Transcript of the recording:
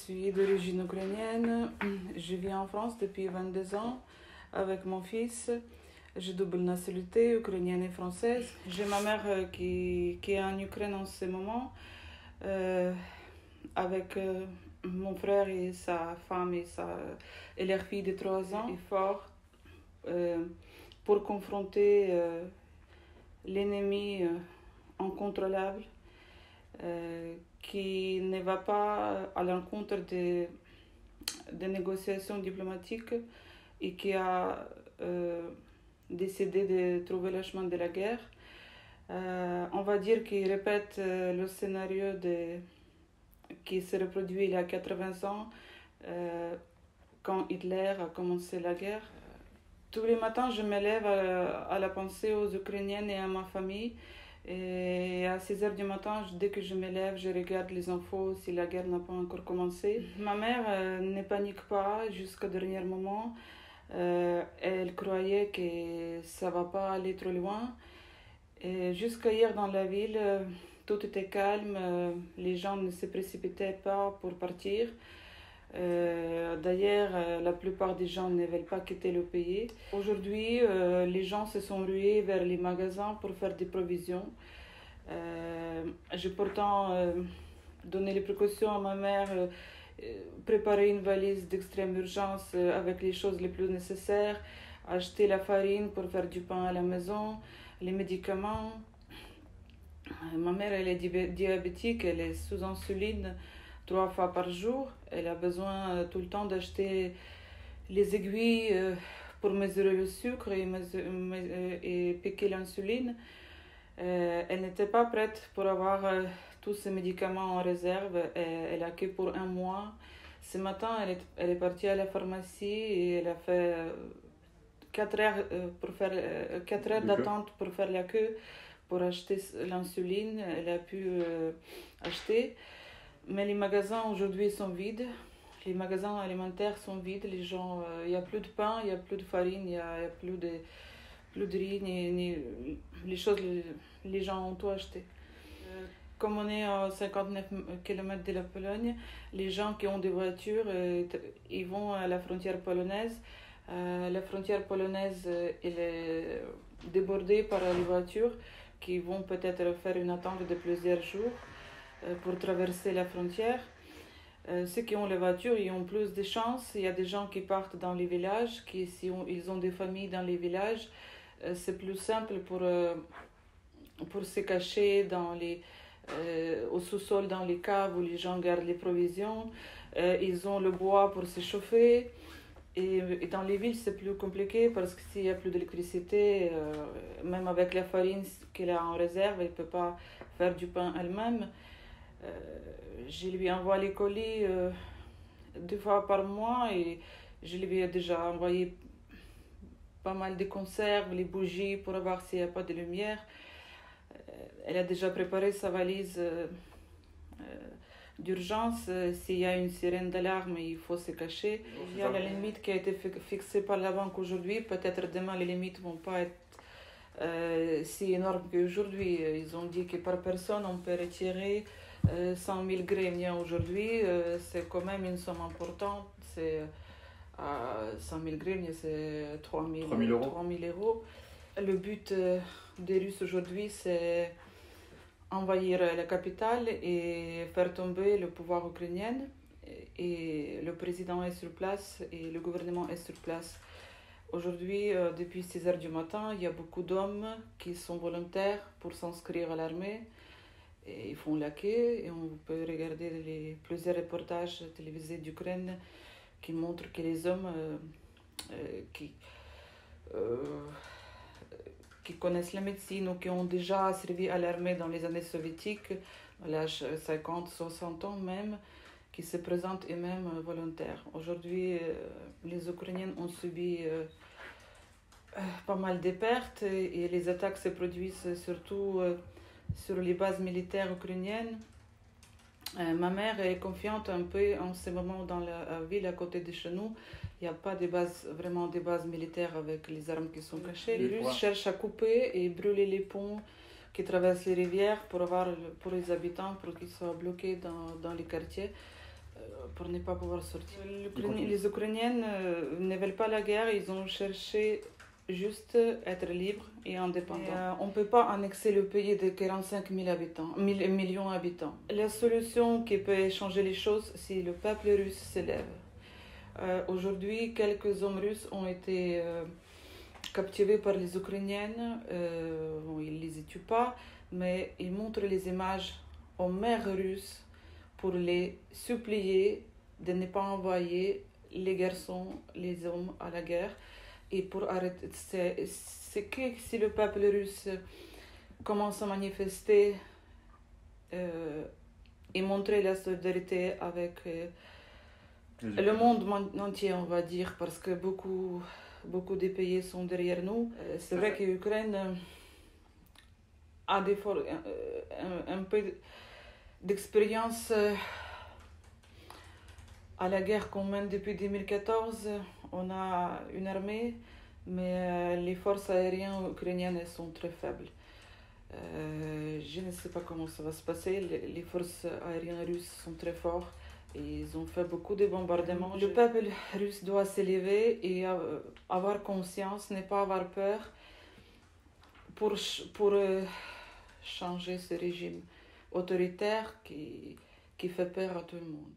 suis d'origine ukrainienne. Je vis en France depuis 22 ans avec mon fils. J'ai double nationalité, ukrainienne et française. J'ai ma mère qui est en Ukraine en ce moment, avec mon frère et sa femme et leur fille de 3 ans. Et fort pour confronter l'ennemi incontrôlable qui ne va pas à l'encontre des négociations diplomatiques et qui a décidé de trouver le chemin de la guerre. On va dire qu'il répète le scénario qui s'est reproduit il y a 80 ans quand Hitler a commencé la guerre. Tous les matins, je me lève à la pensée aux Ukrainiennes et à ma famille. Et à 6 heures du matin, dès que je me lève, je regarde les infos si la guerre n'a pas encore commencé. Ma mère ne panique pas jusqu'au dernier moment. Elle croyait que ça ne va pas aller trop loin. Et jusqu'à hier dans la ville, tout était calme. Les gens ne se précipitaient pas pour partir. D'ailleurs, la plupart des gens ne veulent pas quitter le pays. Aujourd'hui, les gens se sont rués vers les magasins pour faire des provisions. J'ai pourtant donné les précautions à ma mère, préparé une valise d'extrême urgence avec les choses les plus nécessaires, acheter la farine pour faire du pain à la maison, les médicaments. Ma mère, elle est diabétique, elle est sous insuline 3 fois par jour. Elle a besoin tout le temps d'acheter les aiguilles pour mesurer le sucre et piquer l'insuline. Elle n'était pas prête pour avoir tous ces médicaments en réserve. Elle a que pour 1 mois. Ce matin, elle est partie à la pharmacie et elle a fait 4 heures, 4 heures d'attente pour faire la queue pour acheter l'insuline. Elle a pu acheter. Mais les magasins aujourd'hui sont vides. Les magasins alimentaires sont vides. Les gens, il n'y a plus de pain, il n'y a plus de farine, il n'y a plus de riz, ni les choses, les gens ont tout acheté. Comme on est à 59 km de la Pologne, les gens qui ont des voitures, ils vont à la frontière polonaise. La frontière polonaise elle est débordée par les voitures qui vont peut-être faire une attente de plusieurs jours pour traverser la frontière. Ceux qui ont les voitures, ils ont plus de chance. Il y a des gens qui partent dans les villages, ils ont des familles dans les villages. C'est plus simple pour se cacher au sous-sol, dans les caves où les gens gardent les provisions. Ils ont le bois pour se chauffer. Et dans les villes, c'est plus compliqué parce que s'il n'y a plus d'électricité, même avec la farine qu'elle a en réserve, elle ne peut pas faire du pain elle-même. Je lui envoie les colis 2 fois par mois et je lui ai déjà envoyé pas mal de conserves, les bougies pour voir s'il n'y a pas de lumière. Elle a déjà préparé sa valise d'urgence. S'il y a une sirène d'alarme, il faut se cacher. Il y a la limite qui a été fixée par la banque aujourd'hui. Peut-être demain, les limites ne vont pas être si énormes qu'aujourd'hui. Ils ont dit que par personne, on peut retirer 100 000 hryvnias aujourd'hui. C'est quand même une somme importante. 100 000 hryvnias, c'est 3 000 euros. Le but des Russes aujourd'hui, c'est envahir la capitale et faire tomber le pouvoir ukrainien. Et le président est sur place et le gouvernement est sur place. Aujourd'hui, depuis 6 heures du matin, il y a beaucoup d'hommes qui sont volontaires pour s'inscrire à l'armée. Et ils font la queue et on peut regarder plusieurs reportages télévisés d'Ukraine qui montrent que les hommes qui connaissent la médecine ou qui ont déjà servi à l'armée dans les années soviétiques, à l'âge 50, 60 ans même, qui se présentent eux-mêmes volontaires. Aujourd'hui, les Ukrainiens ont subi pas mal de pertes et les attaques se produisent surtout sur les bases militaires ukrainiennes. Ma mère est confiante un peu en ce moment dans la ville à côté de chez nous. Il n'y a pas vraiment de bases militaires avec les armes qui sont cachées. Les Russes cherchent à couper et brûler les ponts qui traversent les rivières pour les habitants, pour qu'ils soient bloqués dans les quartiers. pour ne pas pouvoir sortir. Les Ukrainiennes ne veulent pas la guerre, ils ont cherché juste être libres et indépendants. On ne peut pas annexer le pays de 45 000 habitants, millions d'habitants. La solution qui peut changer les choses, c'est le peuple russe se lève. Aujourd'hui, quelques hommes russes ont été captivés par les Ukrainiennes. Ils ne les tuent pas, mais ils montrent les images aux mères russes pour les supplier de ne pas envoyer les garçons, les hommes à la guerre. Et pour arrêter, c'est que si le peuple russe commence à manifester et montrer la solidarité avec le monde entier, on va dire, parce que beaucoup des pays sont derrière nous. C'est vrai que l'Ukraine a un peu d'expérience à la guerre qu'on mène depuis 2014. On a une armée, mais les forces aériennes ukrainiennes sont très faibles. Je ne sais pas comment ça va se passer. Les forces aériennes russes sont très fortes et ils ont fait beaucoup de bombardements. Le peuple russe doit s'élever et avoir conscience, ne pas avoir peur pour changer ce régime autoritaire qui fait peur à tout le monde.